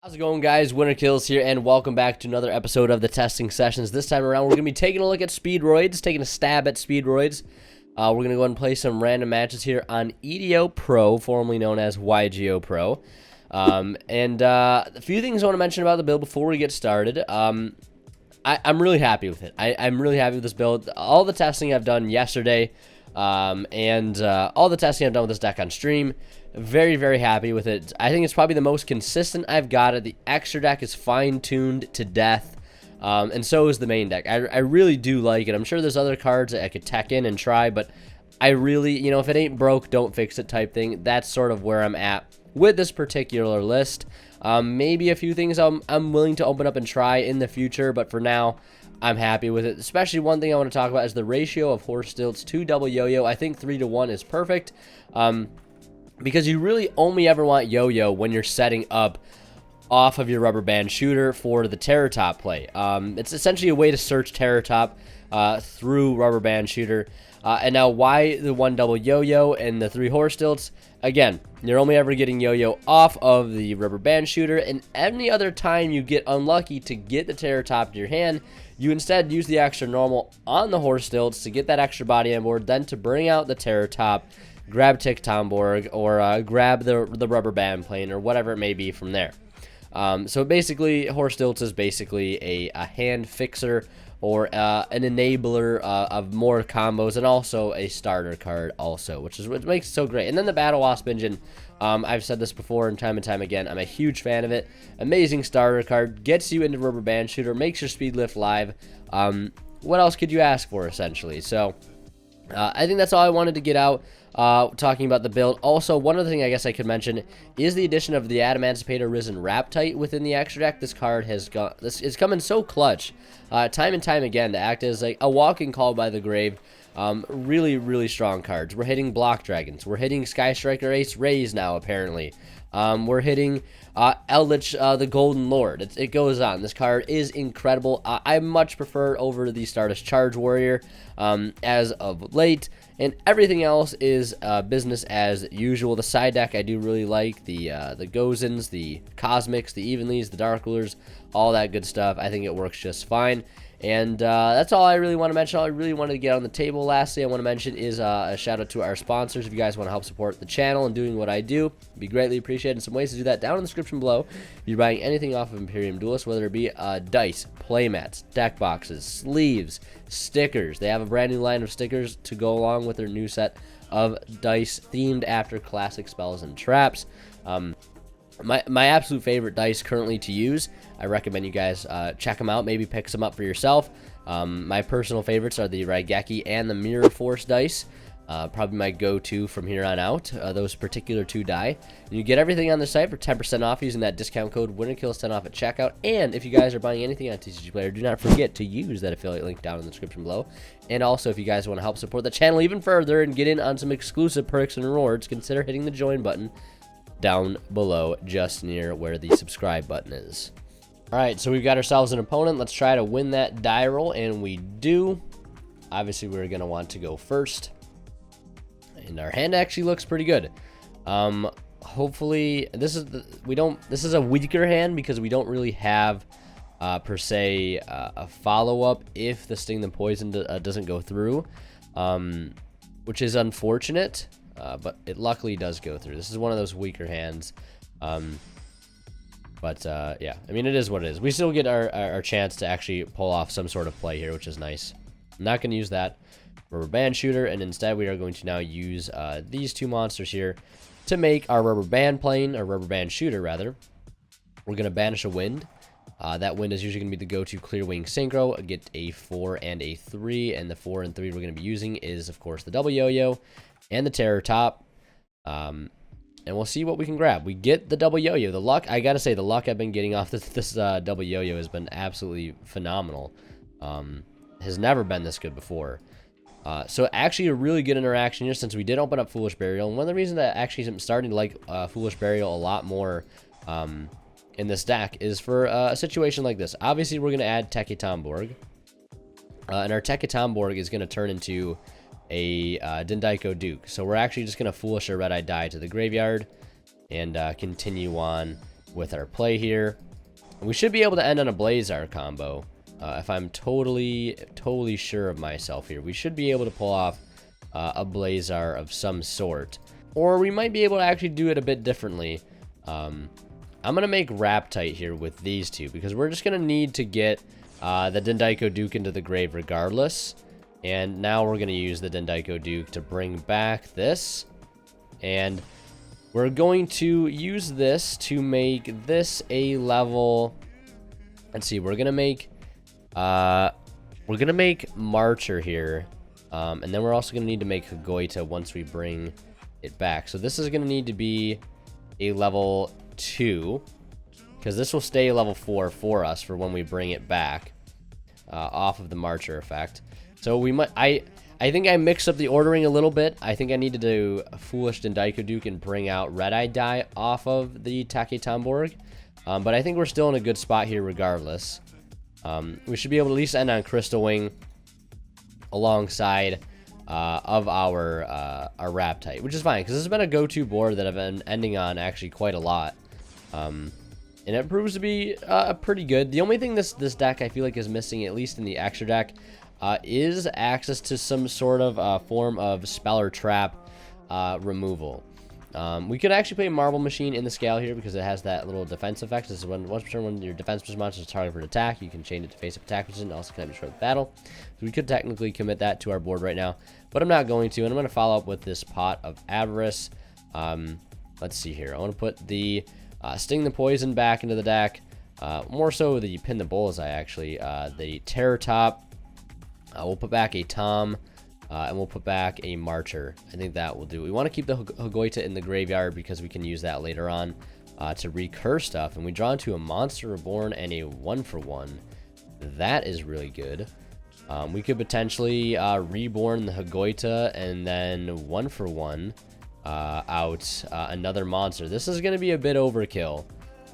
How's it going, guys? Winter Kills here, and welcome back to another episode of the testing sessions. This time around, we're going to be taking a look at Speedroids, taking a stab at Speedroids. We're going to go ahead and play some random matches here on EDO Pro, formerly known as YGO Pro. A few things I want to mention about the build before we get started. I'm really happy with it. I'm really happy with this build. All the testing I've done yesterday, all the testing I've done with this deck on stream, very, very happy with it. I think it's probably the most consistent I've got it. The extra deck is fine-tuned to death, and so is the main deck. I really do like it. I'm sure there's other cards that I could tech in and try, but I really, if it ain't broke, don't fix it type thing. That's sort of where I'm at with this particular list. Maybe a few things I'm willing to open up and try in the future, but for now, I'm happy with it. Especially one thing I want to talk about is the ratio of horse stilts to double yo-yo. I think 3-to-1 is perfect. Because you really only ever want yo-yo when you're setting up off of your rubber band shooter for the terror top play. It's essentially a way to search terror top through rubber band shooter. And now why the 1 double yo-yo and the 3 horse stilts? Again, you're only ever getting yo-yo off of the rubber band shooter, and any other time you get unlucky to get the terror top to your hand, you instead use the extra normal on the horse stilts to get that extra body on board, then to bring out the terror top, grab Tick Tomborg, or grab the rubber band plane, or whatever it may be from there. So basically, horse stilts is basically a hand fixer, or an enabler of more combos, and also a starter card also, which is what makes it so great. And then the Battle Wasp engine, I've said this before and time again, I'm a huge fan of it. Amazing starter card, gets you into rubber band shooter, makes your speed lift live. What else could you ask for, essentially? So I think that's all I wanted to get out talking about the build. Also, one other thing I guess I could mention is the addition of the Adamancipator Risen Raptite within the extra deck. This card has got, this is coming so clutch time and time again to act as like a walking call by the grave. Really, really strong cards. We're hitting Block Dragons. We're hitting Sky Striker Ace Rays now, apparently. We're hitting Eldritch, the Golden Lord. It goes on. This card is incredible. I much prefer over the Stardust Charge Warrior as of late. And everything else is business as usual. The side deck I do really like. The Gozens, the Cosmics, the Evenlies, the Dark Rulers, all that good stuff. I think it works just fine. And that's all I really want to mention. All I really wanted to get on the table. Lastly, I want to mention is a shout out to our sponsors. If you guys want to help support the channel and doing what I do, it'd be greatly appreciated. And some ways to do that down in the description below. If you're buying anything off of Imperium Duelist, whether it be dice, playmats, deck boxes, sleeves, stickers. They have a brand new line of stickers to go along with their new set of dice themed after classic spells and traps. My absolute favorite dice currently to use, I recommend you guys check them out, maybe pick some up for yourself. My personal favorites are the Raigeki and the Mirror Force dice. Probably my go-to from here on out, those particular 2 die. And you get everything on the site for 10% off using that discount code WinterKills10 off at checkout. And if you guys are buying anything on TCG Player, do not forget to use that affiliate link down in the description below. And also, if you guys want to help support the channel even further and get in on some exclusive perks and rewards, consider hitting the join button down below, just near where the subscribe button is. Alright, so we've got ourselves an opponent. Let's try to win that die roll, and we do. Obviously, we're going to want to go first. And our hand actually looks pretty good. Hopefully, this is a weaker hand because we don't really have, per se, a follow-up if the Sting the Poison doesn't go through, which is unfortunate. But it luckily does go through. This is one of those weaker hands. Yeah, I mean, it is what it is. We still get our chance to actually pull off some sort of play here, which is nice. I'm not going to use that rubber band shooter, and instead we are going to now use these 2 monsters here to make our rubber band plane, or rubber band shooter, rather. We're going to banish a wind. That wind is usually going to be the go-to Clear Wing Synchro. Get a 4 and a 3, and the 4 and 3 we're going to be using is, of course, the double yo-yo and the terror top, and we'll see what we can grab. We get the double yo-yo. The luck, I gotta say, the luck I've been getting off this double yo-yo has been absolutely phenomenal. Has never been this good before. So actually a really good interaction here, since we did open up Foolish Burial. And one of the reasons that actually I'm starting to like Foolish Burial a lot more in this deck is for a situation like this. Obviously, we're going to add Tick Tomborg, and our Tick Tomborg is going to turn into a Dendaiko Duke. So we're actually just going to Foolish a Red-Eye Die to the graveyard and continue on with our play here. And we should be able to end on a Blazar combo. If I'm totally sure of myself here, we should be able to pull off a Blazar of some sort. Or we might be able to actually do it a bit differently. I'm going to make Raptite here with these two, because we're just going to need to get the Dendaiko Duke into the grave regardless. And now we're going to use the Dendaiko Duke to bring back this. And we're going to use this to make this a level... Let's see, we're going to make Marcher here. And then we're also going to need to make Hagoita once we bring it back. So this is going to need to be a level 2, because this will stay level 4 for us for when we bring it back off of the Marcher effect. So we might, I think I mixed up the ordering a little bit. I think I need to do a Foolish Dendaiko Duke and bring out Red Eye Die off of the Take Tomborg. But I think we're still in a good spot here regardless. We should be able to at least end on Crystal Wing alongside of our Raptite, which is fine, because this has been a go-to board that I've been ending on actually quite a lot. And it proves to be pretty good. The only thing this deck I feel like is missing, at least in the extra deck, is access to some sort of form of spell or trap removal. We could actually play Marble Machine in the scale here because it has that little defense effect. This is once per turn when your defense monster is targeted for an attack, you can change it to face-up attack position. Also can destroy the battle. So we could technically commit that to our board right now, but I'm not going to, and I'm going to follow up with this Pot of Avarice. Let's see here. I want to put the Sting the Poison back into the deck. More so the Pin the Bullseye, actually. The Terror Top. We'll put back a Tom. And we'll put back a Marcher. I think that will do. We want to keep the Hagoita in the graveyard because we can use that later on to recur stuff. And we draw into a Monster Reborn and a 1-for-1. That is really good. We could potentially reborn the Hagoita and then 1-for-1 out another monster. This is going to be a bit overkill.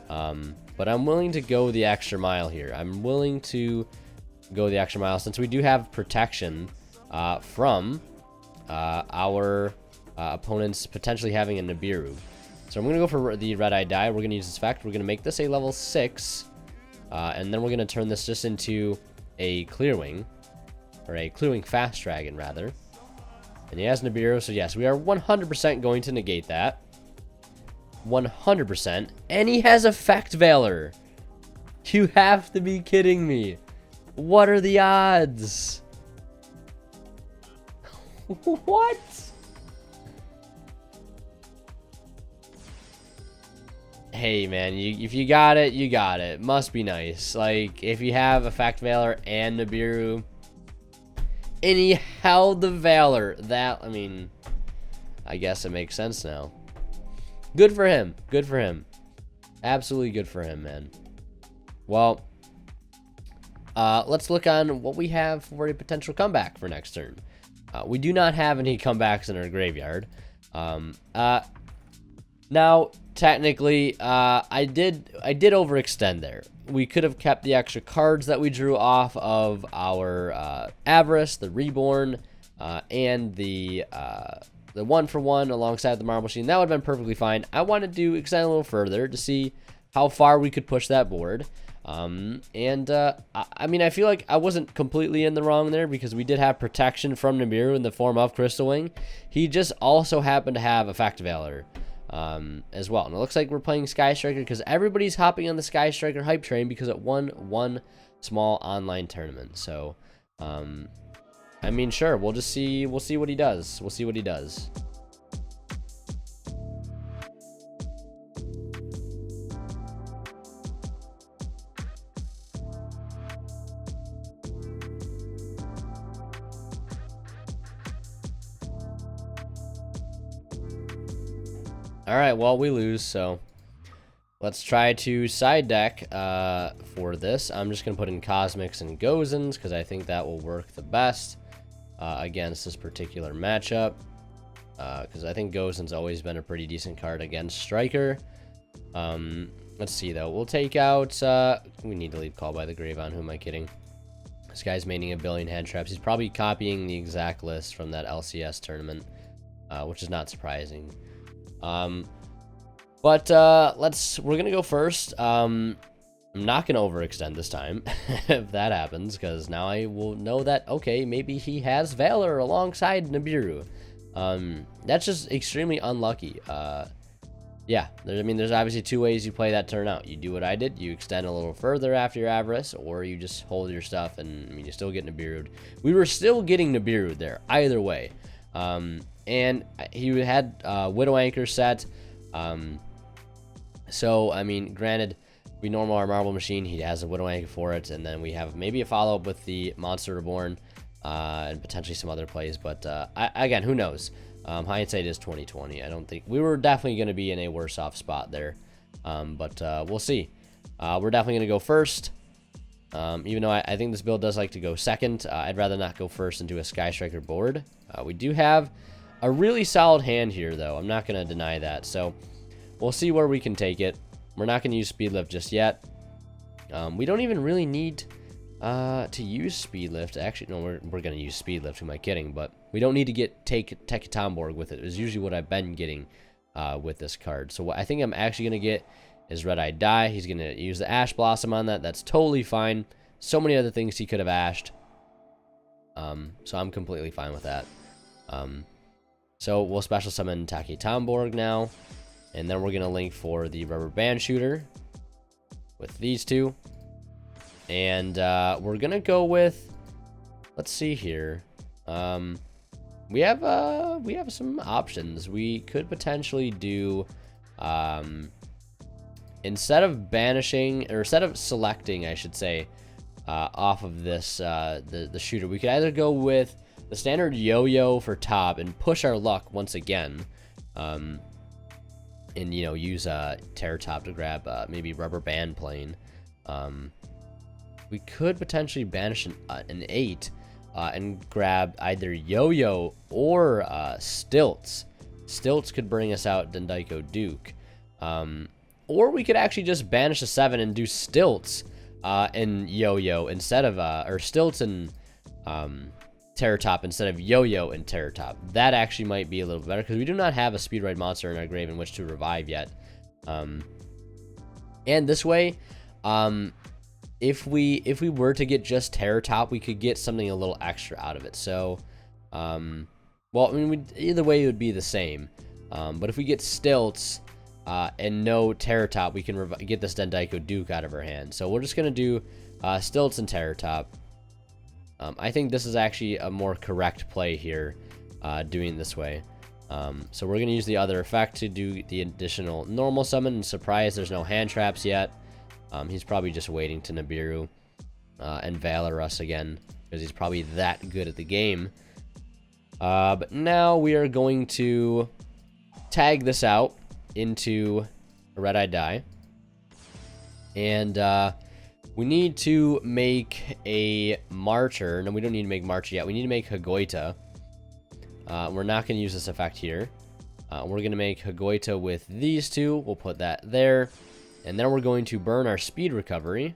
But I'm willing to go the extra mile here. I'm willing to go the extra mile since we do have protection from our opponents potentially having a Nibiru. So I'm going to go for the Red Eye Die. We're going to use this effect. We're going to make this a level 6. And then we're going to turn this just into a Clearwing. Or a Clearwing Fast Dragon, rather. And he has Nibiru, so yes, we are 100% going to negate that. 100%. And he has Effect Veiler. You have to be kidding me. What are the odds? What? Hey man, if you got it, you got it. Must be nice. Like, if you have Effect Veiler and Nibiru, and he held the Veiler, that, I mean, I guess it makes sense now. Good for him. Good for him. Absolutely good for him, man. Well, let's look on what we have for a potential comeback for next turn. We do not have any comebacks in our graveyard. Now, technically, I did overextend there. We could have kept the extra cards that we drew off of our Avarice, the Reborn, and the 1-for-1 alongside the Marble Machine. That would have been perfectly fine. I wanted to extend a little further to see how far we could push that board. I mean, I feel like I wasn't completely in the wrong there because we did have protection from Nibiru in the form of Crystal Wing. He just also happened to have Effect Veiler as well. And it looks like we're playing Sky Striker because everybody's hopping on the Sky Striker hype train because it won one small online tournament. So, I mean, sure, we'll see what he does. We'll see what he does. Alright, well, we lose, so let's try to side deck for this. I'm just going to put in Cosmics and Gozens because I think that will work the best against this particular matchup. Because I think Gozen's always been a pretty decent card against Striker. Let's see, though. We'll take out... we need to leave Call by the Grave on. Who am I kidding? This guy's maining a billion hand traps. He's probably copying the exact list from that LCS tournament, which is not surprising. But we're gonna go first. I'm not gonna overextend this time if that happens, because now I will know that, okay, maybe he has Valor alongside Nibiru. That's just extremely unlucky. Yeah, I mean, there's obviously two ways you play that turn out. You do what I did, you extend a little further after your Avarice, or you just hold your stuff, and I mean, you still get Nibiru'd. We were still getting Nibiru'd there, either way. And he had Widow Anchor set. So, I mean, granted, we normal our Marble Machine, he has a Widow Anchor for it, and then we have maybe a follow-up with the Monster Reborn, and potentially some other plays, but again, who knows? Hindsight is 2020. I don't think we were definitely going to be in a worse off spot there, but we'll see. We're definitely going to go first, even though I think this build does like to go second. I'd rather not go first into a Sky Striker board. We do have a really solid hand here, though. I'm not going to deny that, so we'll see where we can take it. We're not going to use Speed Lift just yet. We don't even really need to use Speed Lift. Actually, no, we're going to use Speed Lift. Who am I kidding? But we don't need to take Tomborg with it. It's usually what I've been getting with this card. So what I think I'm actually going to get is Red-Eyed Die. He's going to use the Ash Blossom on that. That's totally fine. So many other things he could have ashed. So I'm completely fine with that. So we'll special summon Taki Tomborg now. And then we're going to link for the Rubber Band Shooter with these two. And we're going to go with, let's see here. We have some options. We could potentially do, instead of banishing, or instead of selecting, I should say, off of this, the shooter, we could either go with the standard Yo-Yo for top and push our luck once again. And, you know, use Terror Top to grab maybe Rubber Band Plane. We could potentially banish an 8 and grab either Yo-Yo or Stilts. Stilts could bring us out Dendaiko Duke. Or we could actually just banish a 7 and do Stilts and Yo-Yo instead of, or Stilts and Terror Top instead of Yo-Yo and Terror Top. That actually might be a little better, because we do not have a Speedroid monster in our grave in which to revive yet. And this way, if we were to get just Terror Top, we could get something a little extra out of it. So, well, I mean, either way it would be the same. But if we get Stilts and no Terror Top, we can get this Dendaiko Duke out of our hand. So we're just gonna do Stilts and Terror Top. I think this is actually a more correct play here, doing this way. So we're going to use the other effect to do the additional normal summon. And surprise, there's no hand traps yet. He's probably just waiting to Nibiru and Valor us again, because he's probably that good at the game. But now we are going to tag this out into a Red-Eyed Die. And we need to make a Martyr. No, we don't need to make Martyr yet. We need to make Hagoita. We're not going to use this effect here. We're going to make Hagoita with these two. We'll put that there. And then we're going to burn our Speed Recovery.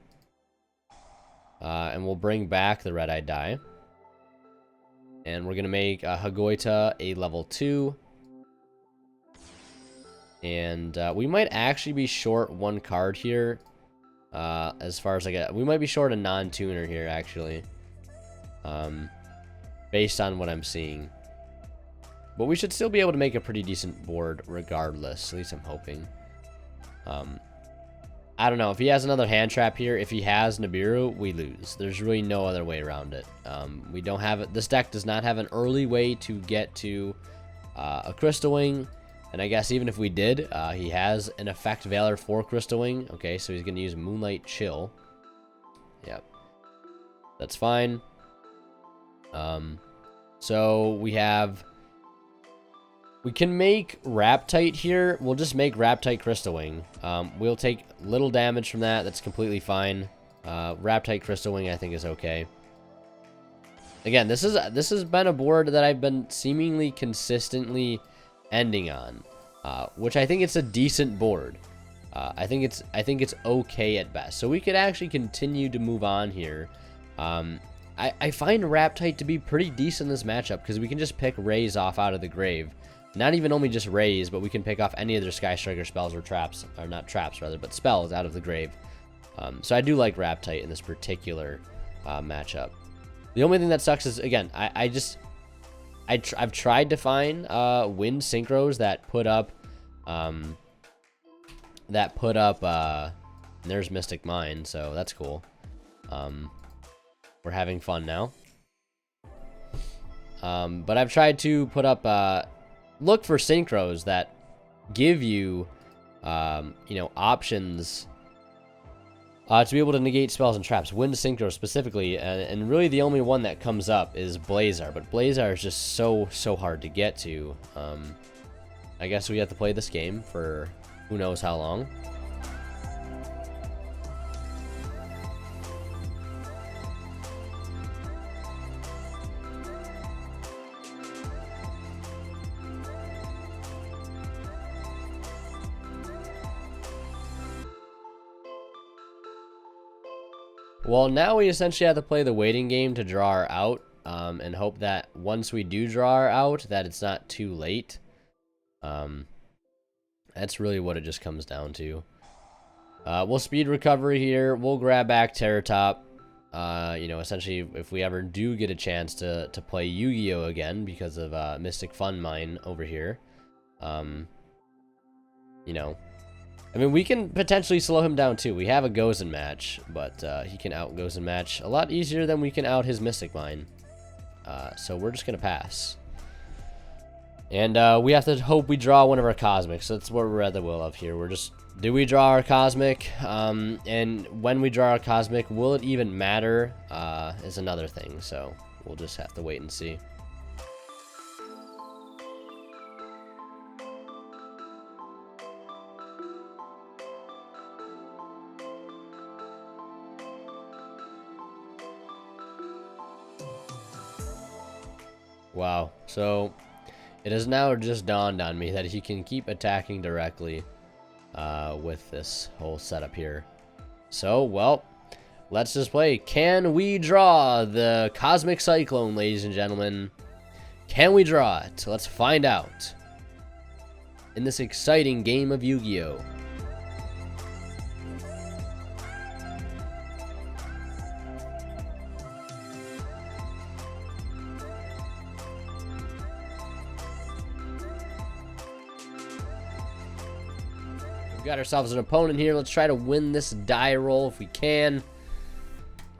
And we'll bring back the Red-Eyed Die. And we're going to make Hagoita a level 2. And we might actually be short one card here. As far as we might be short a non-tuner here, actually. Based on what I'm seeing. But we should still be able to make a pretty decent board regardless. At least I'm hoping. I don't know. If he has another hand trap here, if he has Nibiru, we lose. There's really no other way around it. We don't have it. This deck does not have an early way to get to a Crystal Wing. And I guess even if we did, he has an effect Valor for Crystal Wing. Okay, so he's going to use Moonlight Chill. Yep. That's fine. So we can make Raptite here. We'll just make Raptite Crystal Wing. We'll take little damage from that. That's completely fine. Raptite Crystal Wing I think is okay. Again, this has been a board that I've been seemingly consistently ending on, which I think it's a decent board. I think it's okay at best. So we could actually continue to move on here. I find Raptite to be pretty decent in this matchup, because we can just pick Raise off out of the grave. Not even only just raise, but we can pick off any of their Sky Striker spells or traps, or not traps rather, but spells out of the grave. So I do like Raptite in this particular matchup. The only thing that sucks is, again, I've tried to find wind synchros that put up there's Mystic Mine, so that's cool. We're having fun now. But I've tried to put up look for synchros that give you you know, options to be able to negate spells and traps. Wind synchro specifically, and really the only one that comes up is Blazar, but Blazar is just so hard to get to. I guess we have to play this game for who knows how long. Well, now we essentially have to play the waiting game to draw our out, and hope that once we do draw our out, that it's not too late. That's really what it just comes down to. We'll speed recovery here. We'll grab back Terratop. You know, essentially, if we ever do get a chance to play Yu-Gi-Oh! Again because of Mystic Fun Mine over here. You know, I mean, we can potentially slow him down too. We have a Gozen match, but he can out Gozen match a lot easier than we can out his Mystic Mine. So we're just going to pass. And we have to hope we draw one of our Cosmics. So that's what we're at the will of here. We're just, do we draw our Cosmic? And when we draw our Cosmic, will it even matter is another thing. So we'll just have to wait and see. Wow, so it has now just dawned on me that he can keep attacking directly with this whole setup here. So, well, let's just play. Can we draw the Cosmic Cyclone, ladies and gentlemen? Can we draw it? Let's find out in this exciting game of Yu-Gi-Oh! We've got ourselves an opponent here. Let's try to win this die roll if we can.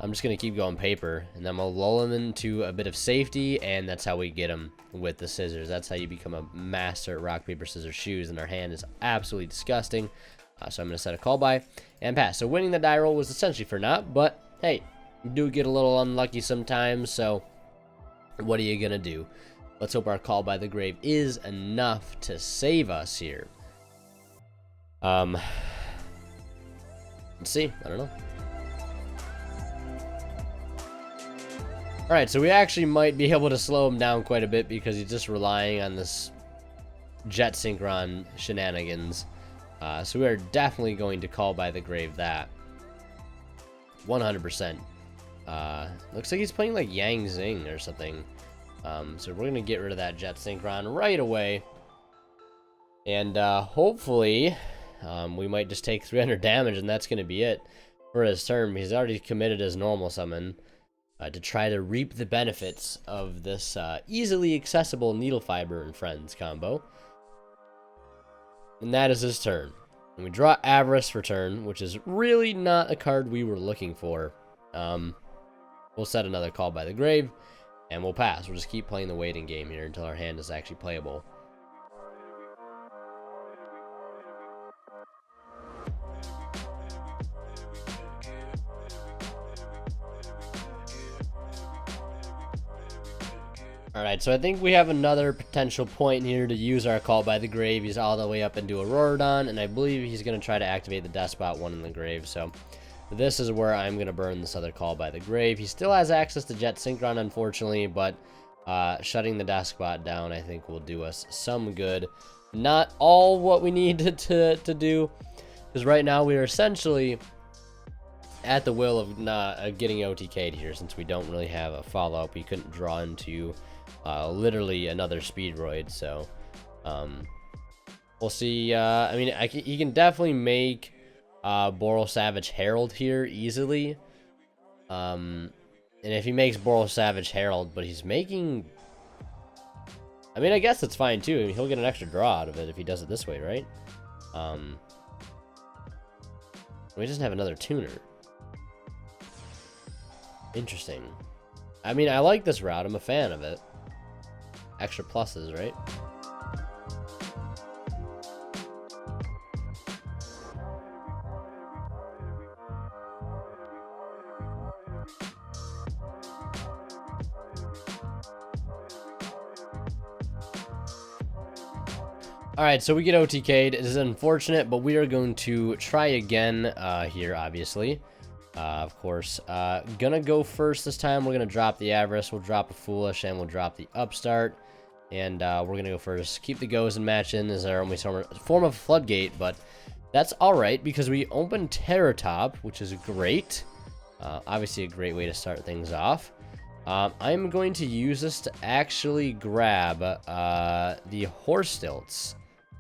I'm just going to keep going paper, and then we'll lull him into a bit of safety, and that's how we get him with the scissors. That's how you become a master at rock, paper, scissors, shoes, and our hand is absolutely disgusting. So I'm going to set a call by and pass. So winning the die roll was essentially for naught, but hey, you do get a little unlucky sometimes, so what are you going to do? Let's hope our call by the grave is enough to save us here. Let's see. I don't know. Alright, so we actually might be able to slow him down quite a bit because he's just relying on this Jet Synchron shenanigans. So we are definitely going to call by the grave that. 100%. Looks like he's playing like Yang Zing or something. So we're going to get rid of that Jet Synchron right away. And hopefully we might just take 300 damage, and that's going to be it for his turn. He's already committed his normal summon to try to reap the benefits of this easily accessible Needle Fiber and Friends combo. And that is his turn. And we draw Avarice for turn, which is really not a card we were looking for. We'll set another call by the grave, and we'll pass. We'll just keep playing the waiting game here until our hand is actually playable. Alright, so I think we have another potential point here to use our call by the grave. He's all the way up into Auroradon, and I believe he's going to try to activate the Despot one in the grave. So this is where I'm going to burn this other call by the grave. He still has access to Jet Synchron, unfortunately, but shutting the Despot down, I think, will do us some good. Not all what we need to do, because right now we are essentially at the will of not getting OTK'd here, since we don't really have a follow-up. We couldn't draw into literally another Speedroid, so We'll see. I mean, he can definitely make Boral Savage Herald here easily. And if he makes Boral Savage Herald, but he's making... I mean, I guess that's fine too. I mean, he'll get an extra draw out of it if he does it this way, right? He doesn't have another tuner. Interesting. I mean, I like this route. I'm a fan of it. Extra pluses, right? Alright, so we get OTK'd. It is unfortunate, but we are going to try again here, obviously. Of course. Gonna go first this time. We're gonna drop the Avarice, we'll drop a Foolish, and we'll drop the Upstart. And we're gonna go first. Keep the Goes and match in as our only form of Floodgate, but that's alright because we open Terror Top, which is great. Obviously a great way to start things off. I'm going to use this to actually grab the Horse Stilts.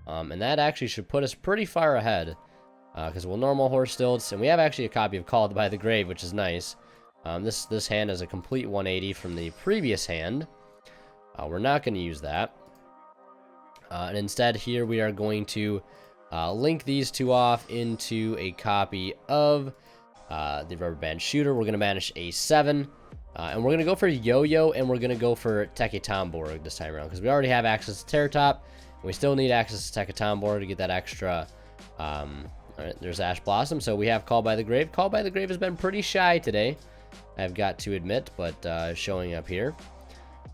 And that actually should put us pretty far ahead. Because we'll normal Horse Stilts, and we have actually a copy of Called by the Grave, which is nice. This hand is a complete 180 from the previous hand. We're not going to use that. And instead here we are going to link these two off into a copy of the Rubber Band Shooter. We're going to banish a 7. And we're going to go for Yo-Yo, and we're going to go for Teke-Tomborg this time around. Because we already have access to Terror Top. And we still need access to Teke-Tomborg to get that extra... Alright, there's Ash Blossom, so we have Call by the Grave. Call by the Grave has been pretty shy today, I've got to admit, but showing up here.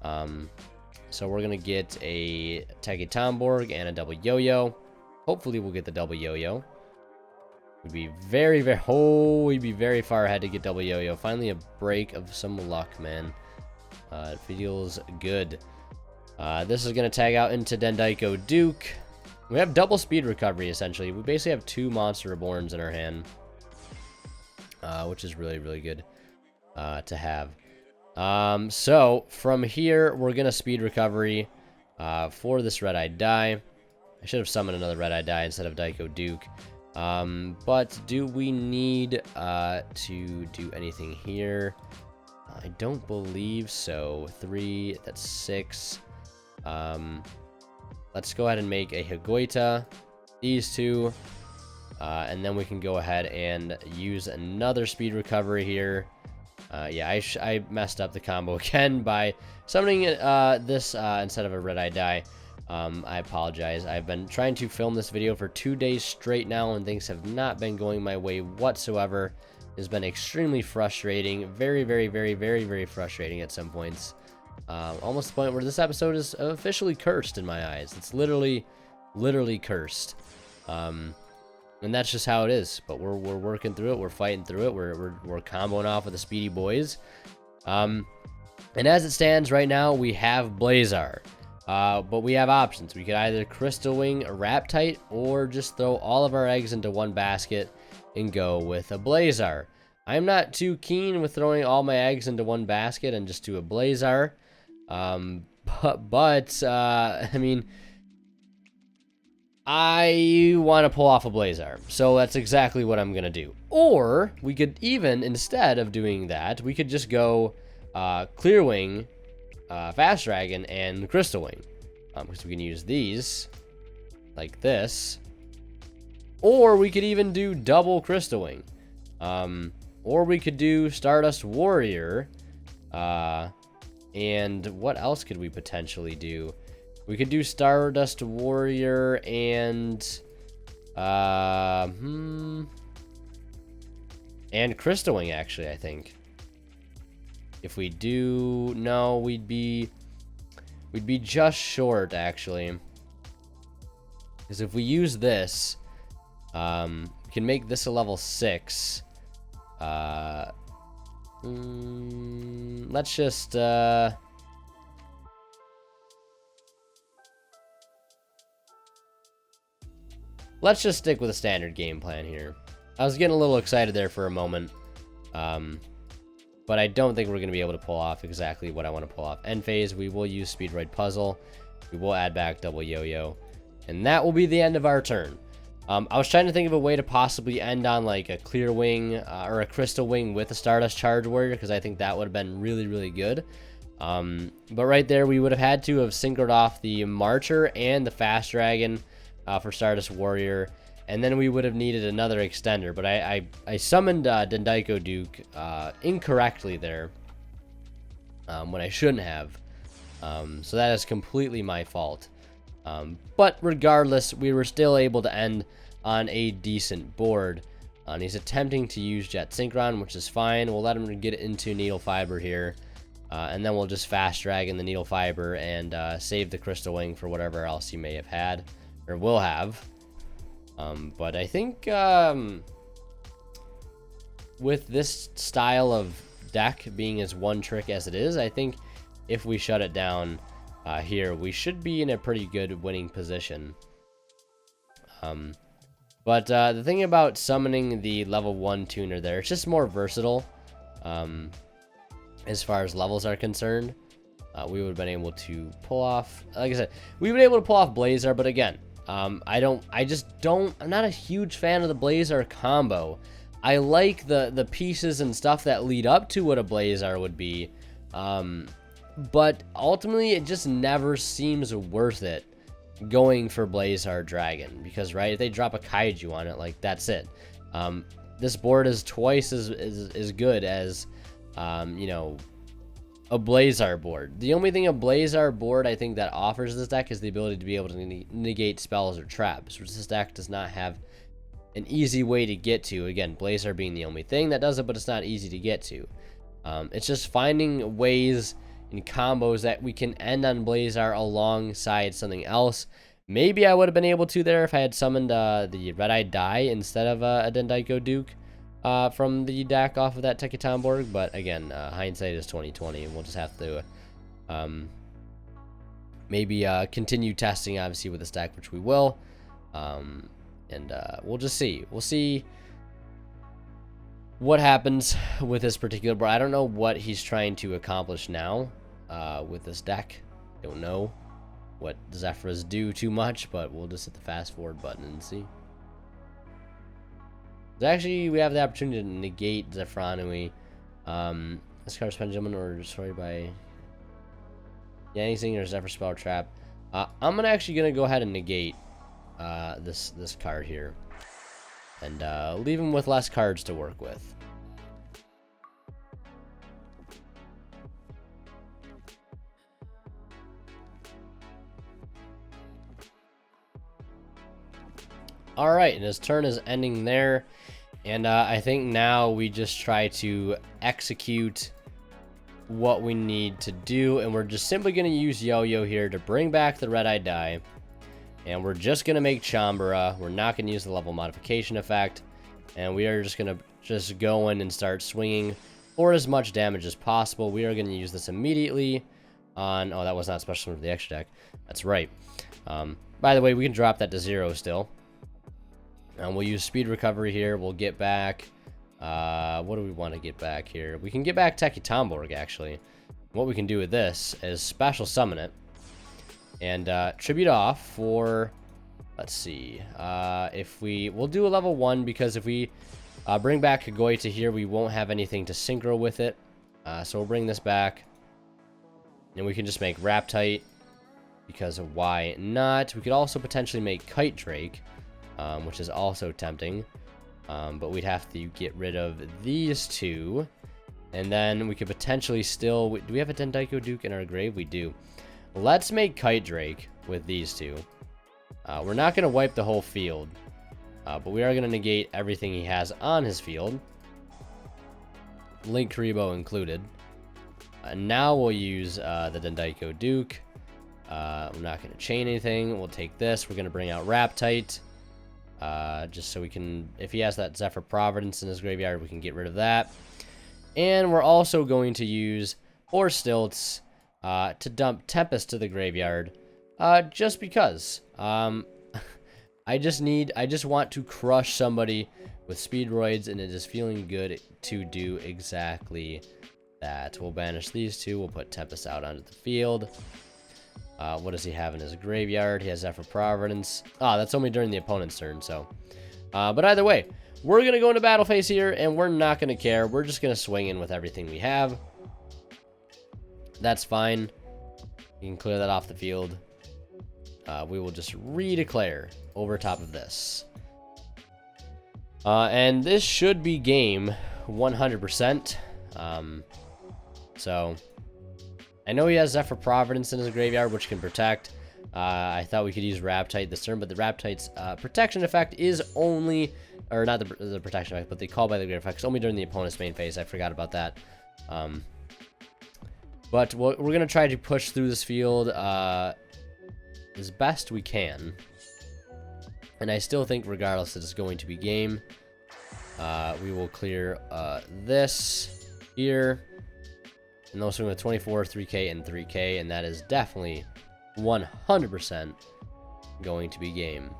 So we're going to get a Teke-Tomborg and a double Yo-Yo. Hopefully we'll get the double Yo-Yo. We'd be we'd be very far ahead to get double Yo-Yo. Finally a break of some luck, man. It feels good. This is going to tag out into Dendaiko Duke. We have double speed recovery, essentially. We basically have 2 Monster Reborns in our hand. Which is really, really good to have. So, from here, we're going to speed recovery for this Red-Eyed Die. I should have summoned another Red-Eyed Die instead of Daiko Duke. But do we need to do anything here? I don't believe so. 3, that's 6. Let's go ahead and make a Higuita, these 2, and then we can go ahead and use another speed recovery here. Yeah, I messed up the combo again by summoning this instead of a Red-Eye Die. I apologize. I've been trying to film this video for 2 days straight now, and things have not been going my way whatsoever. It's been extremely frustrating. Very, very, very, very, very frustrating at some points. Almost the point where this episode is officially cursed in my eyes. It's literally cursed. And that's just how it is. But we're working through it. We're fighting through it. We're comboing off with the speedy boys. And as it stands right now, we have Blazar. But we have options. We could either Crystal Wing a Raptite or just throw all of our eggs into one basket and go with a Blazar. I'm not too keen with throwing all my eggs into one basket and just do a Blazar. I mean, I want to pull off a Blazar, so that's exactly what I'm going to do. Or, we could even, instead of doing that, we could just go Clear Wing, Fast Dragon, and Crystal Wing. Because we can use these, like this. Or we could even do double Crystal Wing. Or we could do Stardust Warrior, and what else could we potentially do? We could do Stardust Warrior and Crystal Wing, actually, I think. If we do, no, we'd be just short, actually. Because if we use this, we can make this a level 6. Let's just stick with a standard game plan here. I was getting a little excited there for a moment, but I don't think we're going to be able to pull off exactly what I want to pull off. End phase, we will use Speedroid Puzzle, We will add back double yo-yo. And that will be the end of our turn. I was trying to think of a way to possibly end on like a clear wing or a crystal wing with a Stardust Charge Warrior, because I think that would have been really, really good. But right there, we would have had to have synchroned off the Marcher and the Fast Dragon for Stardust Warrior, and then we would have needed another extender. But I summoned Dendaiko Duke incorrectly there when I shouldn't have. So that is completely my fault. But regardless, we were still able to end on a decent board. And he's attempting to use Jet Synchron, which is fine. We'll let him get into Needle Fiber here. And then we'll just Fast Dragon the Needle Fiber and save the Crystal Wing for whatever else he may have had or will have. But I think with this style of deck being as one trick as it is, I think if we shut it down here, we should be in a pretty good winning position. But the thing about summoning the level 1 tuner there, it's just more versatile as far as levels are concerned. We would have been able to pull off, like I said, we would be able to pull off Blazar, but again, I'm not a huge fan of the Blazar combo. I like the pieces and stuff that lead up to what a Blazar would be, but ultimately it just never seems worth it going for Blazar Dragon, because right, if they drop a Kaiju on it, like that's it. This board is twice as good as you know, a Blazar board. The only thing a Blazar board I think that offers this deck is the ability to be able to negate spells or traps, which this deck does not have an easy way to get to. Again, Blazar being the only thing that does it, but it's not easy to get to. It's just finding ways and combos that we can end on Blazar alongside something else. Maybe I would have been able to there if I had summoned the Red-Eyed Die instead of a Dendaiko Duke from the deck off of that Tekitomborg. But again, hindsight is 2020, and we'll just have to maybe continue testing, obviously, with this deck, which we will. And we'll just see. We'll see what happens with this particular board. I don't know what he's trying to accomplish now with this deck. Don't know what Zephyrs do too much, but we'll just hit the fast forward button and see. Actually, we have the opportunity to negate Zephyranui. This card's Pendulum or destroyed by anything or Zephyr Spell Trap. I'm actually gonna go ahead and negate this card here, and leave him with less cards to work with. Alright, and his turn is ending there. And I think now we just try to execute what we need to do. And we're just simply going to use Yo-Yo here to bring back the Red-Eyed Die. And we're just going to make Chambara. We're not going to use the level modification effect. And we are just going to go in and start swinging for as much damage as possible. We are going to use this immediately on... Oh, that was not special for the extra deck. That's right. By the way, we can drop that to 0 still. And we'll use Speed Recovery here. We'll get back... what do we want to get back here? We can get back Tekitomborg, actually. What we can do with this is Special Summon it. And Tribute off for... Let's see. We'll do a level 1, because if we bring back Kagoi to here, we won't have anything to synchro with it. So we'll bring this back. And we can just make Raptite, because of why not? We could also potentially make Kite Drake, which is also tempting. But we'd have to get rid of these two. And then we could potentially still... Do we have a Dendaiko Duke in our grave? We do. Let's make Kite Drake with these two. We're not going to wipe the whole field. But we are going to negate everything he has on his field. Link Kuriboh included. Now we'll use the Dendaiko Duke. We're not going to chain anything. We'll take this. We're going to bring out Raptite. Just so we can, if he has that Zephyr Providence in his graveyard, we can get rid of that. And we're also going to use Four Stilts to dump Tempest to the graveyard, just because. I just want to crush somebody with Speedroids, and it is feeling good to do exactly that. We'll banish these two. We'll put Tempest out onto the field. What does he have in his graveyard? He has Zephyr Providence. Ah, that's only during the opponent's turn, so. But either way, we're going to go into battle phase here, and we're not going to care. We're just going to swing in with everything we have. That's fine. You can clear that off the field. We will just redeclare over top of this. And this should be game 100%. So, I know he has Zephyr Providence in his graveyard, which can protect. I thought we could use Raptite this turn, but the Raptite's protection effect is only, or not the protection effect, but the call by the grave effect is only during the opponent's main phase. I forgot about that. But we're going to try to push through this field as best we can. And I still think, regardless, that it's going to be game. We will clear this here. And those swing with 24, 3K, and 3K. And that is definitely 100% going to be game.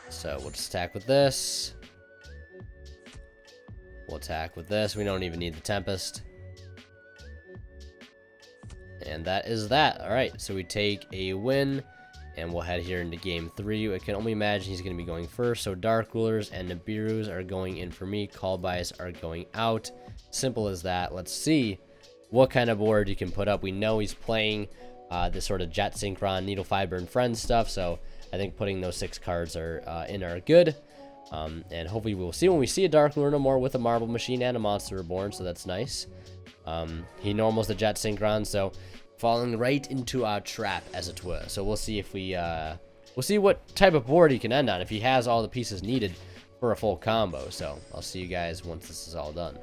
So we'll just attack with this. We'll attack with this. We don't even need the Tempest. And that is that. Alright, so we take a win. And we'll head here into game 3. I can only imagine he's going to be going first. So Dark Rulers and Nibiru's are going in for me. Call Bys are going out. Simple as that. Let's see what kind of board you can put up. We know he's playing this sort of Jet Synchron, Needle Fiber, and Friends stuff. So I think putting those 6 cards are good. And hopefully we'll see when we see a Dark Ruler no more with a Marble Machine and a Monster Reborn. So that's nice. He normals the Jet Synchron, so falling right into our trap, as it were. So we'll see if we'll see what type of board he can end on, if he has all the pieces needed for a full combo. So I'll see you guys once this is all done.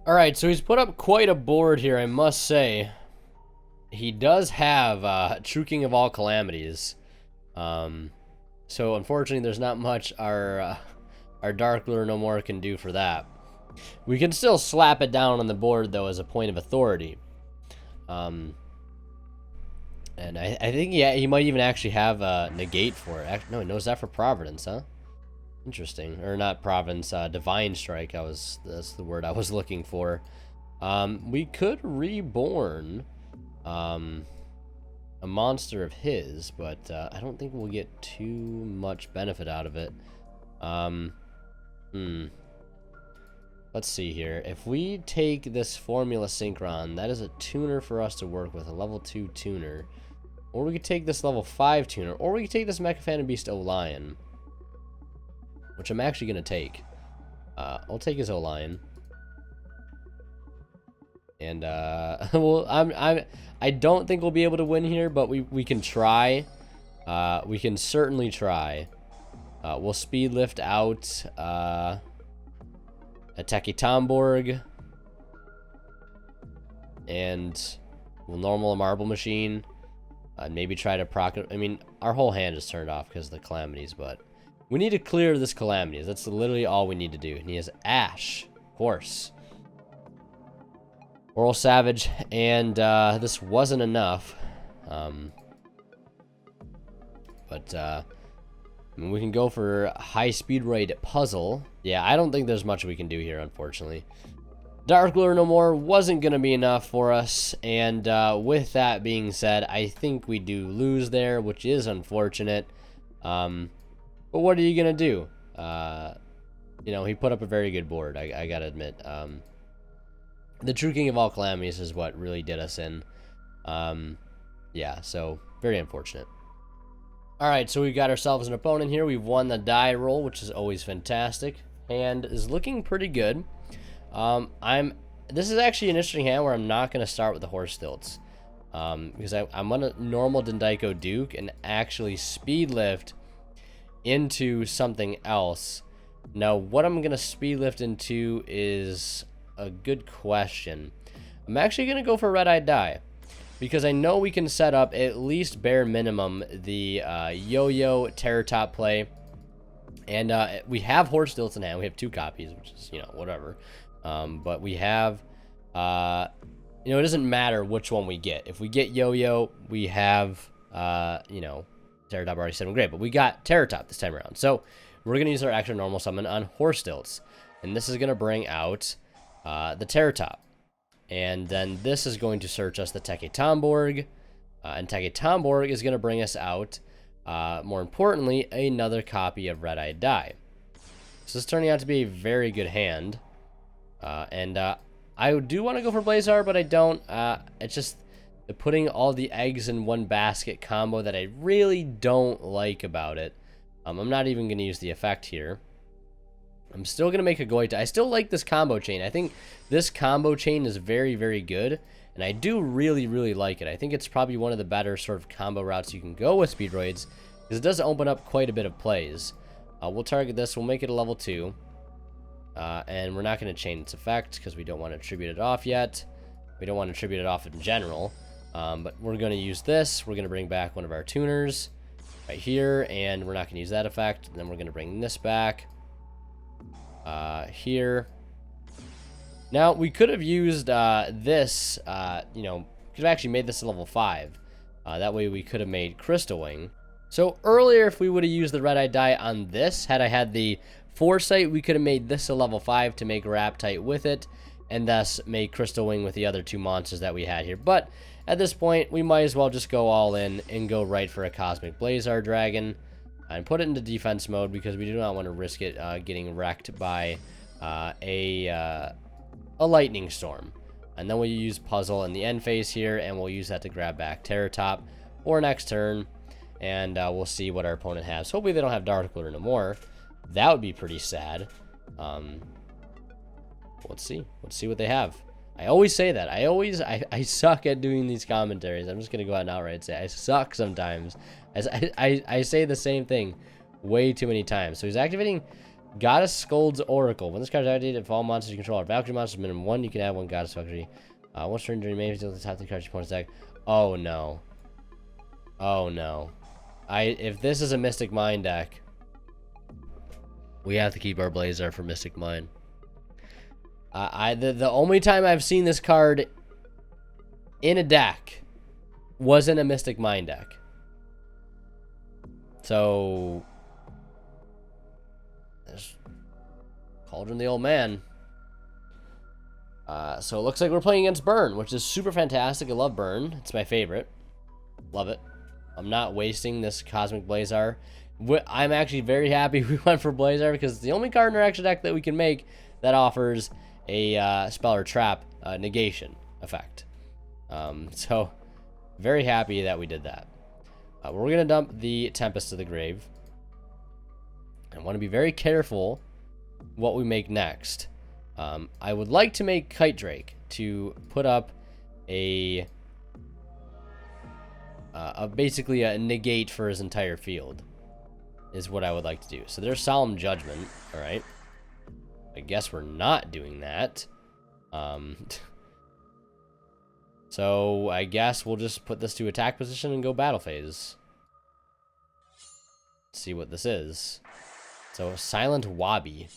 Alright, so he's put up quite a board here, I must say. He does have True King of all Calamities. So unfortunately there's not much our Dark Lure no more can do for that. We can still slap it down on the board though as a point of authority. And I think he might even actually have negate for it. No, he knows that for Providence, huh? Interesting. Or not Providence, Divine Strike. That's the word I was looking for. We could reborn a monster of his, but I don't think we'll get too much benefit out of it. Let's see here. If we take this Formula Synchron, that is a tuner for us to work with, a level 2 tuner. Or we could take this level 5 tuner, or we could take this Mecha Phantom Beast Olion, which I'm actually going to take. I'll take his Olion. And, well, I don't think we'll be able to win here, but we can try. We can certainly try. We'll speed lift out a Teki Tomborg. And we'll normal a Marble Machine. Maybe try to proc. I mean, our whole hand is turned off because of the Calamities, but we need to clear this Calamities. That's literally all we need to do. And he has Ash, of course. Oral Savage, and this wasn't enough. But I mean, we can go for High Speedroid Puzzle. Yeah, I don't think there's much we can do here, unfortunately. Dark Lure no more wasn't going to be enough for us. And with that being said, I think we do lose there, which is unfortunate. But what are you going to do? You know, he put up a very good board, I got to admit. The True King of all Calamities is what really did us in. Yeah, so very unfortunate. Alright, so we've got ourselves an opponent here. We've won the die roll, which is always fantastic. Hand is looking pretty good. This is actually an interesting hand where I'm not going to start with the Horse Stilts. Because I'm going to normal Dendaiko Duke and actually speed lift into something else. Now, what I'm going to speed lift into is a good question. I'm actually going to go for Red-Eyed Die. because I know we can set up at least bare minimum the yo-yo terror top play. And we have Horse Stilts in hand. We have 2 copies, which is, you know, whatever. But we have, you know, it doesn't matter which one we get. If we get Yo-Yo, we have, you know, Terror Top already said great, but we got Terror Top this time around. So we're going to use our extra normal summon on Horse Stilts. And this is going to bring out the Terror Top. And then this is going to search us the Teke Tomborg. And Teke Tomborg is going to bring us out, more importantly, another copy of Red Eye Die. So this is turning out to be a very good hand. I do want to go for Blazar, but I don't. It's just the putting all the eggs in one basket combo that I really don't like about it. I'm not even going to use the effect here. I'm still going to make a Goita. I still like this combo chain. I think this combo chain is very, very good. And I do really, really like it. I think it's probably one of the better sort of combo routes you can go with Speedroids, because it does open up quite a bit of plays. We'll target this. We'll make it a level 2. And we're not going to chain its effect because we don't want to tribute it off yet. We don't want to tribute it off in general. But we're going to use this. We're going to bring back one of our tuners right here. And we're not going to use that effect. And then we're going to bring this back here. Now, we could have used this, you know, could have actually made this a level 5. That way we could have made Crystal Wing. So earlier, if we would have used the Red Eye Die on this, had I had the Foresight, we could have made this a level 5 to make Raptite with it, and thus make Crystal Wing with the other 2 monsters that we had here. But at this point, we might as well just go all in and go right for a Cosmic Blazar Dragon and put it into defense mode, because we do not want to risk it getting wrecked by a Lightning Storm. And then we'll use Puzzle in the end phase here, and we'll use that to grab back Terror Top for next turn, and we'll see what our opponent has. Hopefully they don't have Dark Lure no more. That would be pretty sad. Let's see what they have. I always say that. I suck at doing these commentaries. I'm just gonna go out and outright say I suck sometimes. I say the same thing way too many times. So he's activating Goddess Scold's Oracle. When this card is activated, if all monsters you control are Valkyrie monsters, minimum 1, you can add 1 Goddess Valkyrie. Once turn during main phase, the top 3 cards your opponent's deck. Oh no. Oh no. If this is a Mystic Mine deck, we have to keep our Blazar for Mystic Mine. The only time I've seen this card in a deck was in a Mystic Mine deck. So there's Cauldron the Old Man. So it looks like we're playing against Burn, which is super fantastic. I love Burn. It's my favorite. Love it. I'm not wasting this Cosmic Blazar. I'm actually very happy we went for Blazar, because it's the only card in our extra deck that we can make that offers a spell or trap negation effect. So very happy that we did that. We're going to dump the Tempest to the grave. I want to be very careful what we make next. I would like to make Kite Drake to put up basically a negate for his entire field, is what I would like to do. So there's Solemn Judgment. All right. I guess we're not doing that. So I guess we'll just put this to attack position and go battle phase. Let's see what this is. So Silent Wabi.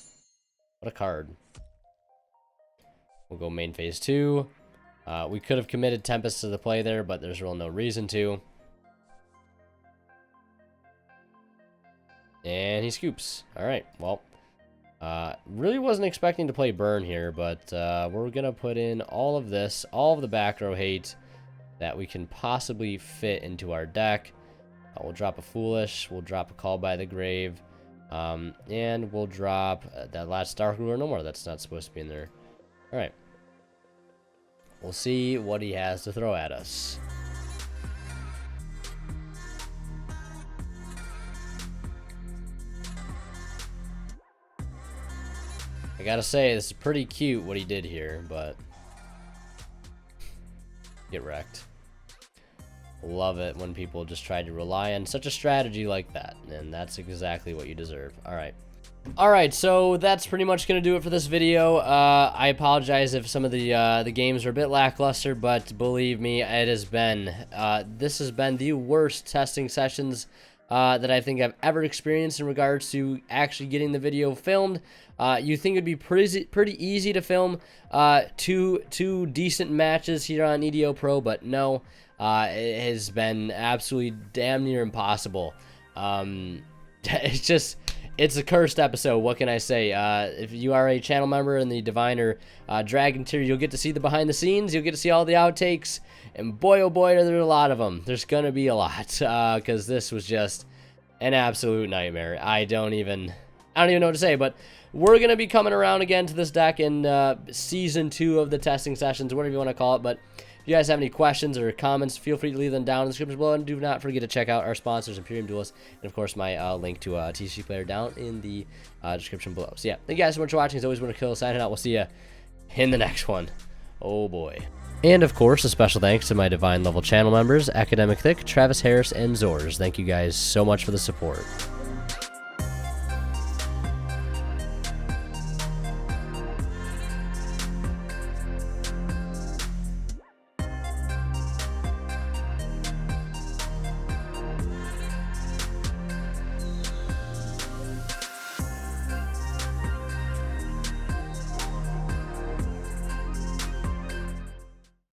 What a card. We'll go main phase 2. We could have committed Tempest to the play there, but there's really no reason to. And he scoops. Alright, well. Really wasn't expecting to play Burn here, but we're going to put in all of this, all of the back row hate that we can possibly fit into our deck. We'll drop a Foolish, we'll drop a Call by the Grave, and we'll drop that last Dark Ruler. No more, that's not supposed to be in there. Alright. We'll see what he has to throw at us. I gotta say, this is pretty cute what he did here, but get wrecked. Love it when people just try to rely on such a strategy like that, and that's exactly what you deserve. Alright. Alright, so that's pretty much going to do it for this video. I apologize if some of the games are a bit lackluster, but believe me, it has been, this has been the worst testing sessions that I think I've ever experienced in regards to actually getting the video filmed. You think it'd be pretty easy to film two decent matches here on EDO Pro, but no, it has been absolutely damn near impossible. It's a cursed episode. What can I say? If you are a channel member in the Diviner Dragon tier, you'll get to see the behind the scenes. You'll get to see all the outtakes. And boy, oh boy, are there a lot of them. There's going to be a lot because this was just an absolute nightmare. I don't even know what to say, but we're going to be coming around again to this deck in Season 2 of the testing sessions, whatever you want to call it. But if you guys have any questions or comments, feel free to leave them down in the description below. And do not forget to check out our sponsors, Imperium Duelist, and of course my link to TCG Player down in the description below. So yeah, thank you guys so much for watching. It's always been a kill signing out. We'll see you in the next one. Oh boy. And of course, a special thanks to my Divine level channel members, Academic Thick, Travis Harris, and Zors. Thank you guys so much for the support.